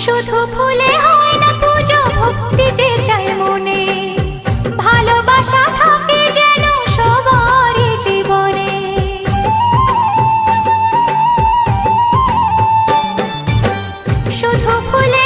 শুধু ফুলে হয় না পুজো, ভক্তি যে চাই মনে, ভালোবাসা থাকে যেন সবারই জীবনে। শুধু ফুলে